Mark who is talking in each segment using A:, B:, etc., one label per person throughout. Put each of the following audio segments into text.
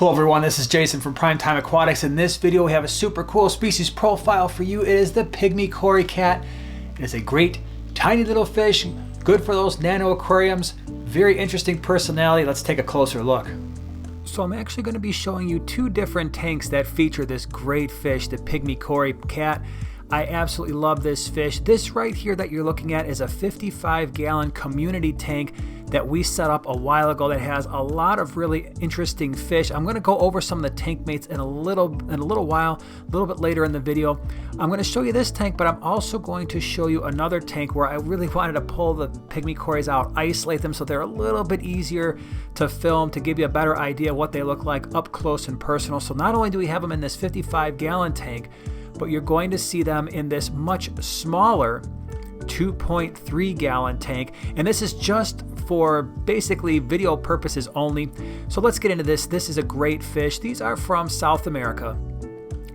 A: Hello everyone, this is Jason from Primetime Aquatics. In this video we have a super cool species profile for you. It is the Pygmy Cory Cat. It is a great tiny little fish, good for those nano aquariums, very interesting personality. Let's take a closer look. So I'm actually going to be showing you two different tanks that feature this great fish, the Pygmy Cory Cat. I absolutely love this fish. This right here that you're looking at is a 55-gallon community tank that we set up a while ago that has a lot of really interesting fish. I'm going to go over some of the tank mates in a little while, a little bit later in the video. I'm going to show you this tank, but I'm also going to show you another tank where I really wanted to pull the Pygmy Corys out, isolate them so they're a little bit easier to film, to give you a better idea of what they look like up close and personal. So not only do we have them in this 55-gallon tank, but you're going to see them in this much smaller 2.3-gallon tank, and this is just for basically video purposes only. So let's get into this. This is a great fish. These are from South America,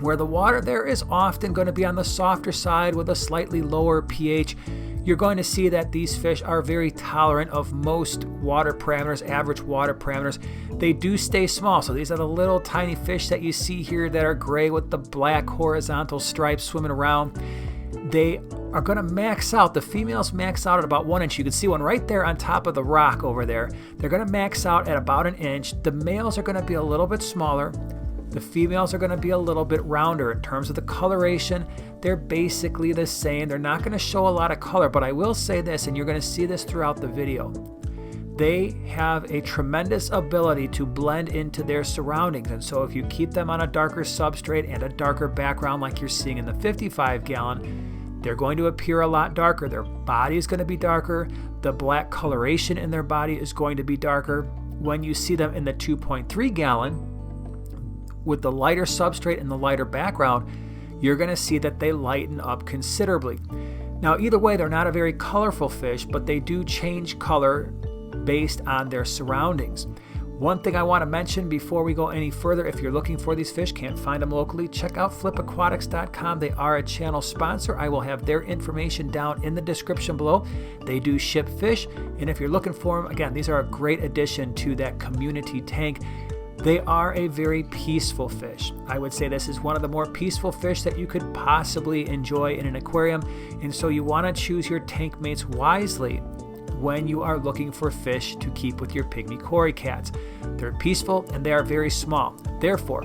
A: where the water there is often going to be on the softer side with a slightly lower pH. You're going to see that these fish are very tolerant of most water parameters, average water parameters. They do stay small. So these are the little tiny fish that you see here that are gray with the black horizontal stripes swimming around. They are going to max out. The females max out at about 1 inch. You can see one right there on top of the rock over there. They're going to max out at about 1 inch. The males are going to be a little bit smaller. The females are going to be a little bit rounder. In terms of the coloration, they're basically the same. They're not going to show a lot of color, but I will say this, and you're going to see this throughout the video. They have a tremendous ability to blend into their surroundings, and so if you keep them on a darker substrate and a darker background like you're seeing in the 55-gallon, they're going to appear a lot darker. Their body is going to be darker. The black coloration in their body is going to be darker. When you see them in the 2.3-gallon, with the lighter substrate and the lighter background, you're going to see that they lighten up considerably. Now, either way, they're not a very colorful fish, but they do change color based on their surroundings. One thing I want to mention before we go any further, if you're looking for these fish, can't find them locally, check out flipaquatics.com. They are a channel sponsor. I will have their information down in the description below. They do ship fish, and if you're looking for them, again, these are a great addition to that community tank. They are a very peaceful fish. I would say this is one of the more peaceful fish that you could possibly enjoy in an aquarium, and so you want to choose your tank mates wisely when you are looking for fish to keep with your Pygmy Cory Cats. They're peaceful and they are very small. Therefore,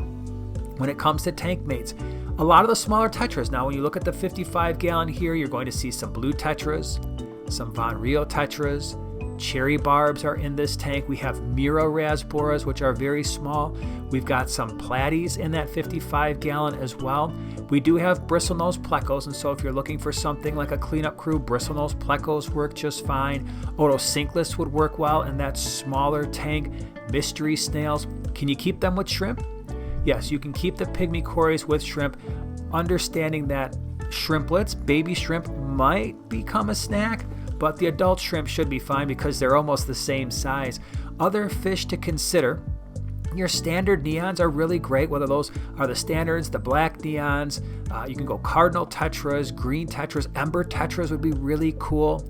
A: when it comes to tank mates, a lot of the smaller tetras, now when you look at the 55-gallon here, you're going to see some blue tetras, some Von Rio tetras, cherry barbs are in this tank. We have Mira rasboras, which are very small. We've got some platies in that 55-gallon as well. We do have bristlenose plecos, and so if you're looking for something like a cleanup crew, bristlenose plecos work just fine. Otocinclus would work well in that smaller tank. Mystery snails. Can you keep them with shrimp? Yes, you can keep the Pygmy Corys with shrimp, understanding that shrimplets, baby shrimp, might become a snack, but the adult shrimp should be fine because they're almost the same size. Other fish to consider, your standard neons are really great, whether those are the standards, the black neons. You can go cardinal tetras, green tetras, ember tetras would be really cool.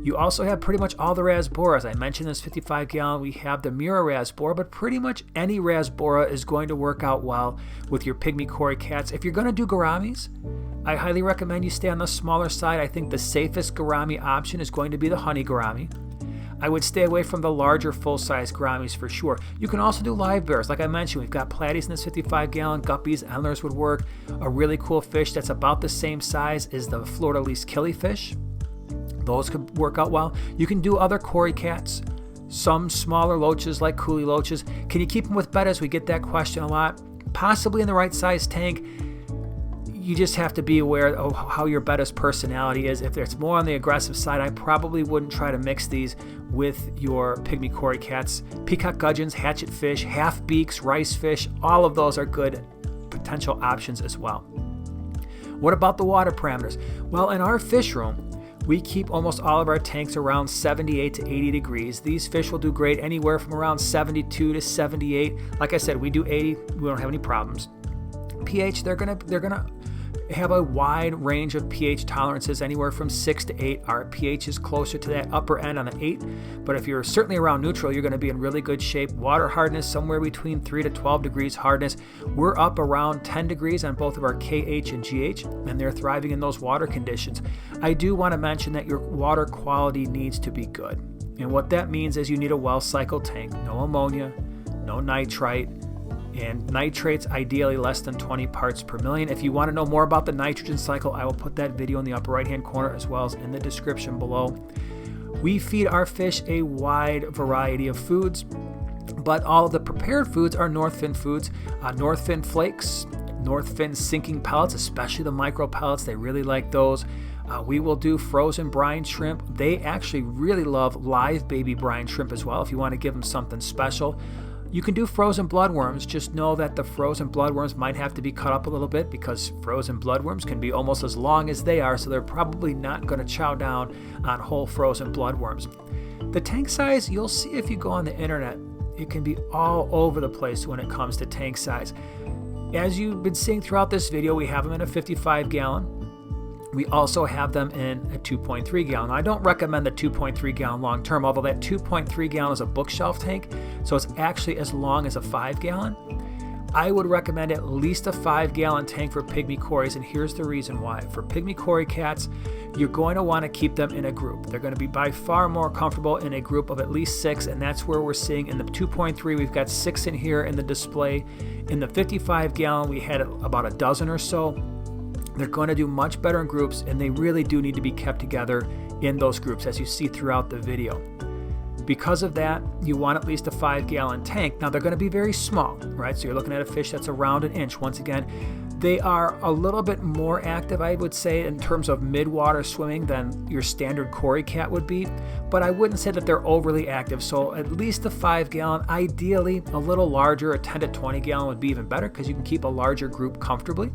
A: You also have pretty much all the rasboras. I mentioned this 55-gallon, we have the Mira rasbora, but pretty much any rasbora is going to work out well with your Pygmy Cory Cats. If you're going to do gouramis, I highly recommend you stay on the smaller side. I think the safest gourami option is going to be the honey gourami. I would stay away from the larger full-size gouramis for sure. You can also do live bears. Like I mentioned, we've got platies in this 55-gallon, guppies, endlers would work. A really cool fish that's about the same size is the Florida least killifish. Those could work out well. You can do other Cory Cats, some smaller loaches like coolie loaches. Can you keep them with bettas? We get that question a lot. Possibly in the right size tank. You just have to be aware of how your betta's personality is. If it's more on the aggressive side, I probably wouldn't try to mix these with your Pygmy Cory Cats. Peacock gudgeons, hatchet fish, half beaks, rice fish, all of those are good potential options as well. What about the water parameters? Well, in our fish room, we keep almost all of our tanks around 78 to 80 degrees. These fish will do great anywhere from around 72 to 78. Like I said, we do 80, we don't have any problems. pH, they're gonna have a wide range of pH tolerances, anywhere from 6 to 8. Our pH is closer to that upper end on the 8, but if you're certainly around neutral, you're going to be in really good shape. Water hardness, somewhere between 3 to 12 degrees hardness. We're up around 10 degrees on both of our KH and GH, and they're thriving in those water conditions. I do want to mention that your water quality needs to be good. And what that means is you need a well-cycled tank, no ammonia, no nitrite, and nitrates ideally less than 20 parts per million. If you want to know more about the nitrogen cycle, I will put that video in the upper right hand corner as well as in the description below. We feed our fish a wide variety of foods, but all of the prepared foods are North Fin foods. North Fin flakes, North Fin sinking pellets, especially the micro pellets, they really like those. We will do frozen brine shrimp. They actually really love live baby brine shrimp as well if you want to give them something special. You can do frozen bloodworms. Just know that the frozen bloodworms might have to be cut up a little bit because frozen bloodworms can be almost as long as they are, so they're probably not going to chow down on whole frozen bloodworms. The tank size, you'll see if you go on the internet, it can be all over the place when it comes to tank size. As you've been seeing throughout this video, we have them in a 55 gallon. We also have them in a 2.3 gallon. I don't recommend the 2.3 gallon long term, although that 2.3 gallon is a bookshelf tank, so it's actually as long as a 5 gallon. I would recommend at least a 5 gallon tank for Pygmy Corys, and here's the reason why. For Pygmy Cory Cats, you're going to want to keep them in a group. They're going to be by far more comfortable in a group of at least 6, and that's where we're seeing in the 2.3, we've got 6 in here in the display. In the 55 gallon, we had about a dozen or so. They're going to do much better in groups, and they really do need to be kept together in those groups, as you see throughout the video. Because of that, you want at least a 5 gallon tank. Now, they're going to be very small, right? So you're looking at a fish that's around an inch. Once again, they are a little bit more active, I would say, in terms of mid-water swimming than your standard Cory Cat would be, but I wouldn't say that they're overly active. So at least a 5 gallon, ideally a little larger, a 10 to 20 gallon would be even better because you can keep a larger group comfortably.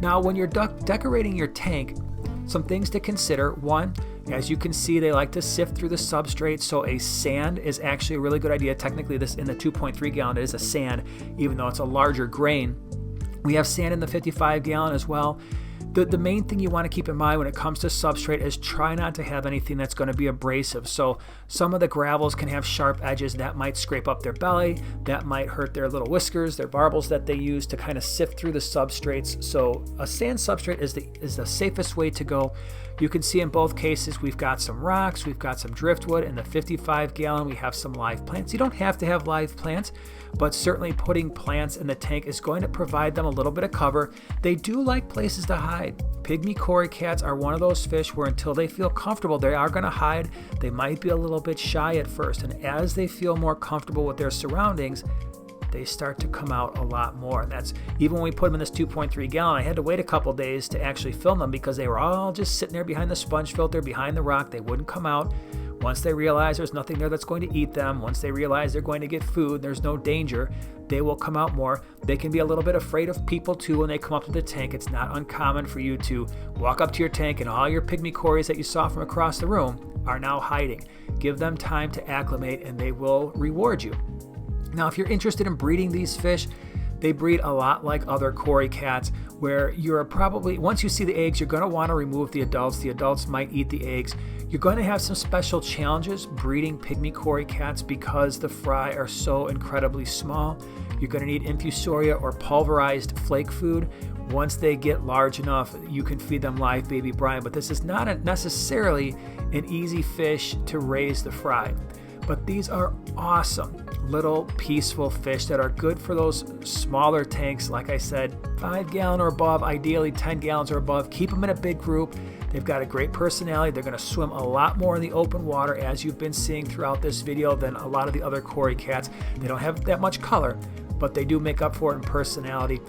A: Now, when you're decorating your tank, some things to consider. One, as you can see, they like to sift through the substrate, so a sand is actually a really good idea. Technically, this in the 2.3 gallon, it is a sand, even though it's a larger grain. We have sand in the 55 gallon as well. The main thing you want to keep in mind when it comes to substrate is try not to have anything that's going to be abrasive. So some of the gravels can have sharp edges that might scrape up their belly, that might hurt their little whiskers, their barbels that they use to kind of sift through the substrates. So a sand substrate is the safest way to go. You can see in both cases we've got some rocks, we've got some driftwood. In the 55 gallon we have some live plants. You don't have to have live plants, but certainly putting plants in the tank is going to provide them a little bit of cover. They do like places to hide. Pygmy Cory Cats are one of those fish where until they feel comfortable, they are going to hide. They might be a little bit shy at first, and as they feel more comfortable with their surroundings, they start to come out a lot more. And that's even when we put them in this 2.3 gallon, I had to wait a couple days to actually film them because they were all just sitting there behind the sponge filter, behind the rock. They wouldn't come out. Once they realize there's nothing there that's going to eat them, once they realize they're going to get food, there's no danger, they will come out more. They can be a little bit afraid of people too when they come up to the tank. It's not uncommon for you to walk up to your tank and all your Pygmy Corys that you saw from across the room are now hiding. Give them time to acclimate and they will reward you. Now, if you're interested in breeding these fish, they breed a lot like other Cory Cats, where you're probably, once you see the eggs, you're going to want to remove the adults. The adults might eat the eggs. You're going to have some special challenges breeding Pygmy Cory Cats because the fry are so incredibly small. You're going to need infusoria or pulverized flake food. Once they get large enough, you can feed them live baby brine, but this is not necessarily an easy fish to raise the fry. But these are awesome little peaceful fish that are good for those smaller tanks. Like I said, 5 gallon or above, ideally 10 gallons or above. Keep them in a big group. They've got a great personality. They're going to swim a lot more in the open water, as you've been seeing throughout this video, than a lot of the other Cory Cats. They don't have that much color, but they do make up for it in personality.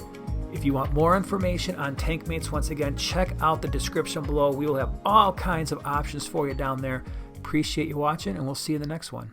A: If you want more information on tank mates, once again, check out the description below. We will have all kinds of options for you down there. Appreciate you watching, and we'll see you in the next one.